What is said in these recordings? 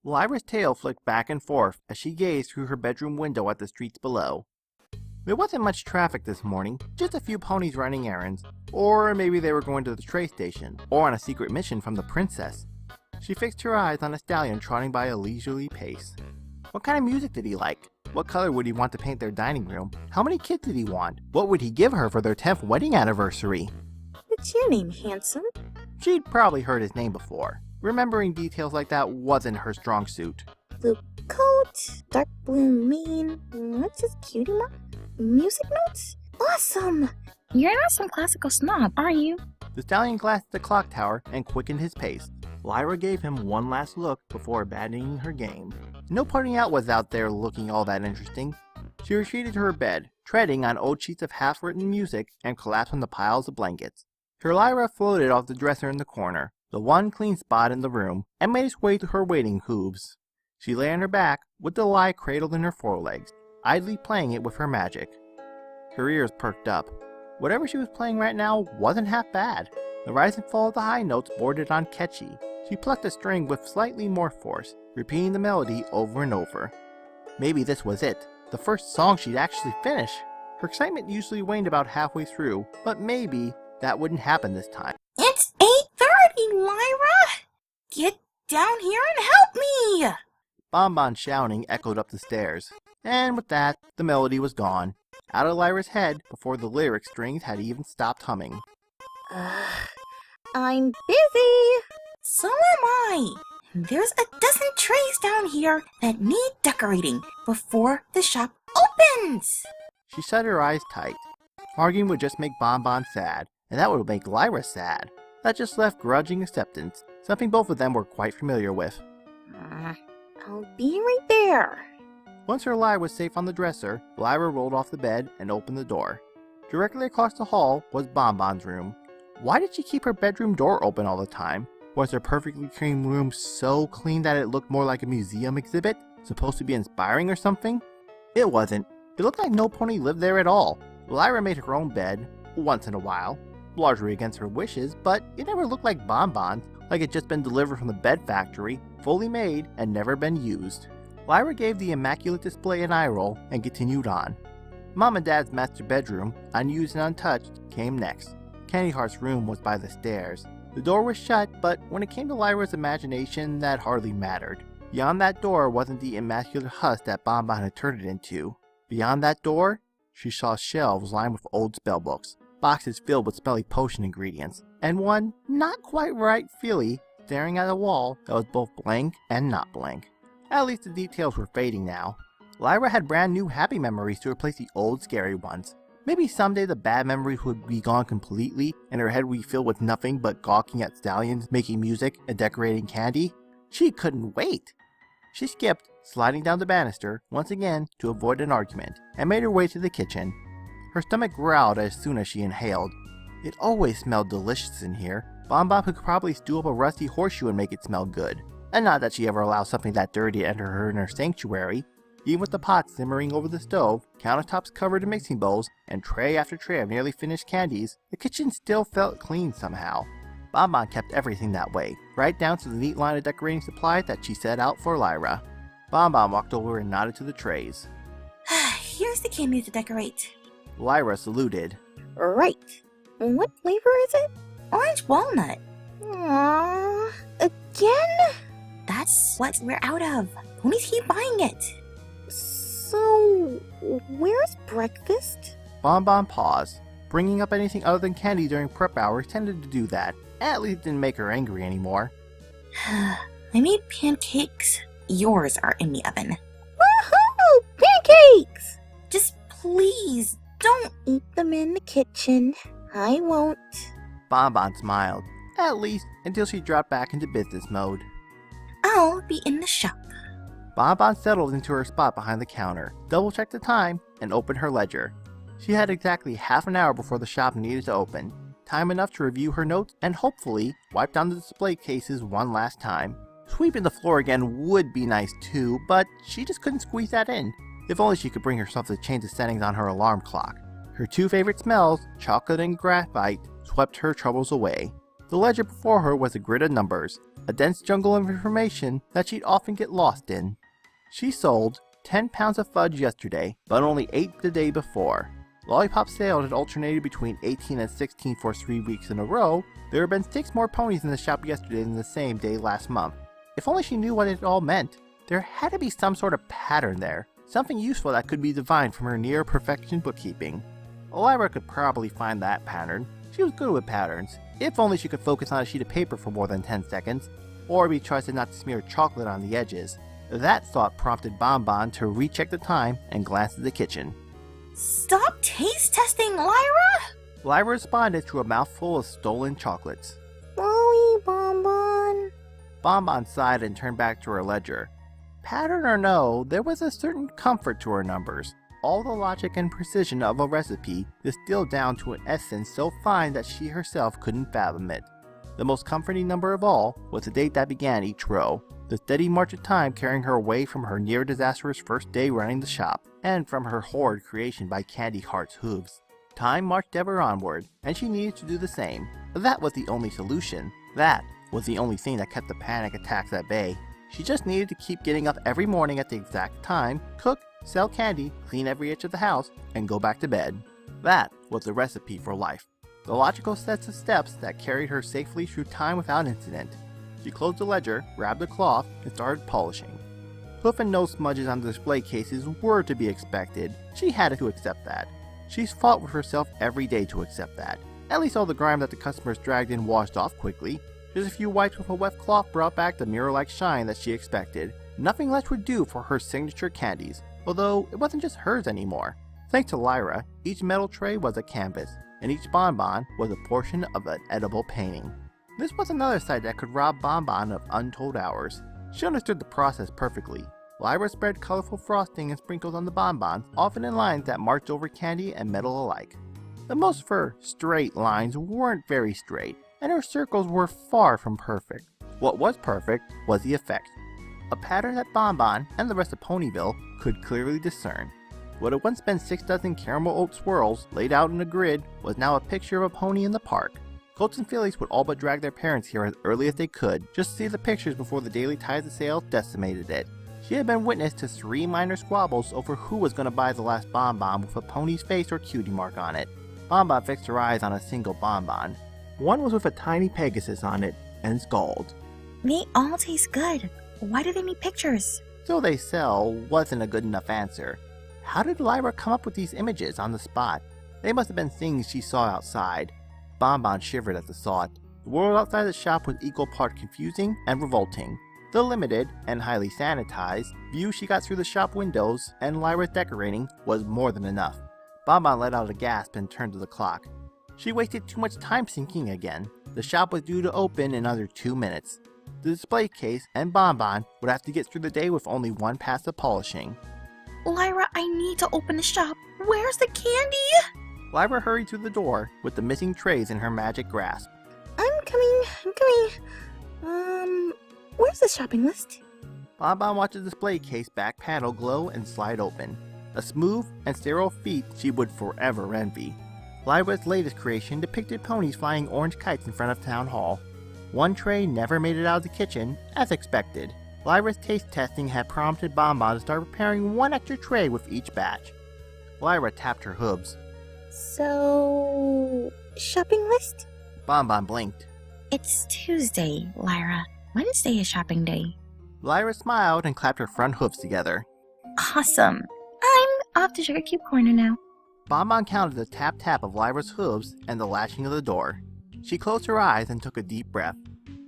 Lyra's tail flicked back and forth as she gazed through her bedroom window at the streets below. There wasn't much traffic this morning, just a few ponies running errands, or maybe they were going to the train station, or on a secret mission from the princess. She fixed her eyes on a stallion trotting by a leisurely pace. What kind of music did he like? What color would he want to paint their dining room? How many kids did he want? What would he give her for their 10th wedding anniversary? What's your name, handsome? She'd probably heard his name before. Remembering details like that wasn't her strong suit. Blue coat, dark blue mane, what's his cutie mark? Music notes? Awesome! You're not some classical snob, are you? The stallion glanced at the clock tower and quickened his pace. Lyra gave him one last look before abandoning her game. No putting out was out there looking all that interesting. She retreated to her bed, treading on old sheets of half-written music, and collapsed on the piles of blankets. Her Lyra floated off the dresser in the corner, the one clean spot in the room, and made its way to her waiting hooves. She lay on her back, with the lie cradled in her forelegs, idly playing it with her magic. Her ears perked up. Whatever she was playing right now wasn't half bad. The rise and fall of the high notes bordered on catchy. She plucked a string with slightly more force, repeating the melody over and over. Maybe this was it, the first song she'd actually finish. Her excitement usually waned about halfway through, but maybe that wouldn't happen this time. It's 8:30, Lyra! Get down here and help me! Bon Bon shouting echoed up the stairs. And with that, the melody was gone, out of Lyra's head before the lyric strings had even stopped humming. I'm busy! So am I! There's a dozen trays down here that need decorating before the shop opens! She shut her eyes tight. Arguing would just make Bon Bon sad, and that would make Lyra sad. That just left grudging acceptance, something both of them were quite familiar with. I'll be right there. Once her lie was safe on the dresser, Lyra rolled off the bed and opened the door. Directly across the hall was Bon Bon's room. Why did she keep her bedroom door open all the time? Was her perfectly clean room so clean that it looked more like a museum exhibit? Supposed to be inspiring or something? It wasn't. It looked like no pony lived there at all. Lyra made her own bed, once in a while, largely against her wishes, but it never looked like Bon Bon's, like it'd just been delivered from the bed factory, fully made and never been used. Lyra gave the immaculate display an eye roll and continued on. Mom and Dad's master bedroom, unused and untouched, came next. Candy Heart's room was by the stairs. The door was shut, but when it came to Lyra's imagination, that hardly mattered. Beyond that door wasn't the immaculate husk that Bon Bon had turned it into. Beyond that door, she saw shelves lined with old spellbooks, boxes filled with smelly potion ingredients, and one, not quite right filly, staring at a wall that was both blank and not blank. At least the details were fading now. Lyra had brand new happy memories to replace the old scary ones. Maybe someday the bad memories would be gone completely, and her head would be filled with nothing but gawking at stallions, making music, and decorating candy. She couldn't wait! She skipped, sliding down the banister, once again to avoid an argument, and made her way to the kitchen. Her stomach growled as soon as she inhaled. It always smelled delicious in here. Bon Bon could probably stew up a rusty horseshoe and make it smell good. And not that she ever allowed something that dirty to enter her inner sanctuary. Even with the pot simmering over the stove, countertops covered in mixing bowls, and tray after tray of nearly finished candies, the kitchen still felt clean somehow. Bon Bon kept everything that way, right down to the neat line of decorating supplies that she set out for Lyra. Bon Bon walked over and nodded to the trays. Here's the candy to decorate. Lyra saluted. Right. What flavor is it? Orange walnut. Aww. Again? That's what we're out of. Ponies keep buying it. So, where's breakfast? Bon Bon paused. Bringing up anything other than candy during prep hours tended to do that. At least it didn't make her angry anymore. I made pancakes. Yours are in the oven. Woohoo! Pancakes! Just please, don't Eat them in the kitchen. I won't. Bon Bon smiled. At least until she dropped back into business mode. I'll be in the shop. Bon Bon settled into her spot behind the counter, double-checked the time, and opened her ledger. She had exactly half an hour before the shop needed to open. Time enough to review her notes and hopefully wipe down the display cases one last time. Sweeping the floor again would be nice too, but she just couldn't squeeze that in. If only she could bring herself to change the settings on her alarm clock. Her two favorite smells, chocolate and graphite, swept her troubles away. The ledger before her was a grid of numbers. a dense jungle of information that she'd often get lost in. She sold 10 pounds of fudge yesterday, but only 8 the day before. Lollipop sales had alternated between 18 and 16 for 3 weeks in a row. There had been 6 more ponies in the shop yesterday than the same day last month. If only she knew what it all meant. There had to be some sort of pattern there, something useful that could be divined from her near-perfection bookkeeping. Lyra could probably find that pattern. She was good with patterns, if only she could focus on a sheet of paper for more than 10 seconds, or be trusted not to smear chocolate on the edges. That thought prompted Bon Bon to recheck the time and glance at the kitchen. Stop taste testing, Lyra! Lyra responded to a mouthful of stolen chocolates. Sorry, Bon Bon. Bon Bon sighed and turned back to her ledger. Pattern or no, there was a certain comfort to her numbers. All the logic and precision of a recipe distilled down to an essence so fine that she herself couldn't fathom it. The most comforting number of all was the date that began each row, the steady march of time carrying her away from her near-disastrous first day running the shop, and from her horrid creation by Candy Heart's hooves. Time marched ever onward, and she needed to do the same. That was the only solution. That was the only thing that kept the panic attacks at bay. She just needed to keep getting up every morning at the exact time, cook, sell candy, clean every inch of the house, and go back to bed. That was the recipe for life. The logical sets of steps that carried her safely through time without incident. She closed the ledger, grabbed a cloth, and started polishing. Hoof and nose smudges on the display cases were to be expected. She had to accept that. She's fought with herself every day to accept that. At least all the grime that the customers dragged in washed off quickly. Just a few wipes with a wet cloth brought back the mirror-like shine that she expected. Nothing less would do for her signature candies, although it wasn't just hers anymore. Thanks to Lyra, each metal tray was a canvas, and each bonbon was a portion of an edible painting. This was another side that could rob Bon Bon of untold hours. She understood the process perfectly. Lyra spread colorful frosting and sprinkles on the bonbons, often in lines that marched over candy and metal alike. The most of her straight lines weren't very straight, and her circles were far from perfect. What was perfect was the effect. A pattern that Bon Bon and the rest of Ponyville could clearly discern. What had once been 6 dozen caramel oat swirls laid out in a grid was now a picture of a pony in the park. Colts and fillies would all but drag their parents here as early as they could, just to see the pictures before the daily tides of sales decimated it. She had been witness to 3 minor squabbles over who was going to buy the last bonbon with a pony's face or cutie mark on it. Bon Bon fixed her eyes on a single bonbon. One was with a tiny Pegasus on it, and scowled. They all taste good. Why do they need pictures? So they sell wasn't a good enough answer. How did Lyra come up with these images on the spot? They must have been things she saw outside. Bon Bon shivered at the thought. The world outside the shop was equal part confusing and revolting. The limited, and highly sanitized, view she got through the shop windows and Lyra's decorating was more than enough. Bon Bon let out a gasp and turned to the clock. She wasted too much time thinking again. The shop was due to open in under 2 minutes. The display case and Bon Bon would have to get through the day with only 1 pass of polishing. Lyra, I need to open the shop. Where's the candy? Lyra hurried through the door with the missing trays in her magic grasp. I'm coming. Where's the shopping list? Bon Bon watched the display case back panel glow and slide open. A smooth and sterile feat she would forever envy. Lyra's latest creation depicted ponies flying orange kites in front of Town Hall. 1 tray never made it out of the kitchen, as expected. Lyra's taste testing had prompted Bon Bon to start preparing 1 extra tray with each batch. Lyra tapped her hooves. So, shopping list? Bon Bon blinked. It's Tuesday, Lyra. Wednesday is shopping day. Lyra smiled and clapped her front hooves together. Awesome. I'm off to Sugar Cube Corner now. Bon Bon counted the tap-tap of Lyra's hooves and the latching of the door. She closed her eyes and took a deep breath.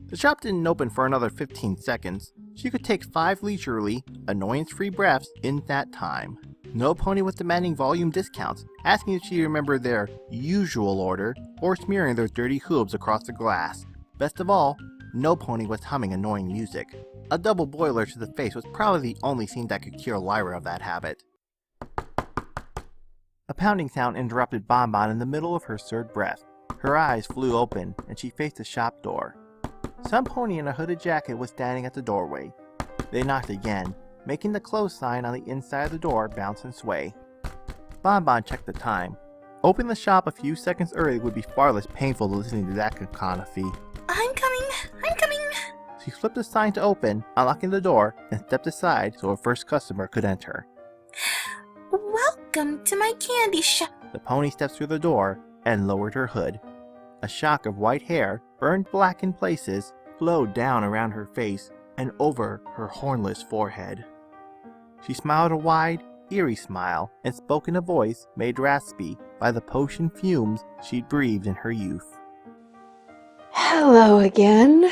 The shop didn't open for another 15 seconds. She could take 5 leisurely, annoyance-free breaths in that time. No pony was demanding volume discounts, asking if she remembered their usual order, or smearing their dirty hooves across the glass. Best of all, no pony was humming annoying music. A double boiler to the face was probably the only thing that could cure Lyra of that habit. A pounding sound interrupted Bon Bon in the middle of her third breath. Her eyes flew open, and she faced the shop door. Some pony in a hooded jacket was standing at the doorway. They knocked again, making the close sign on the inside of the door bounce and sway. Bon Bon checked the time. Opening the shop a few seconds early would be far less painful than listening to that cacophony. I'm coming. She flipped the sign to open, unlocking the door, and stepped aside so her first customer could enter. Welcome to my candy shop. The pony stepped through the door and lowered her hood. A shock of white hair, burned black in places, flowed down around her face and over her hornless forehead. She smiled a wide, eerie smile and spoke in a voice made raspy by the potion fumes she'd breathed in her youth. Hello again.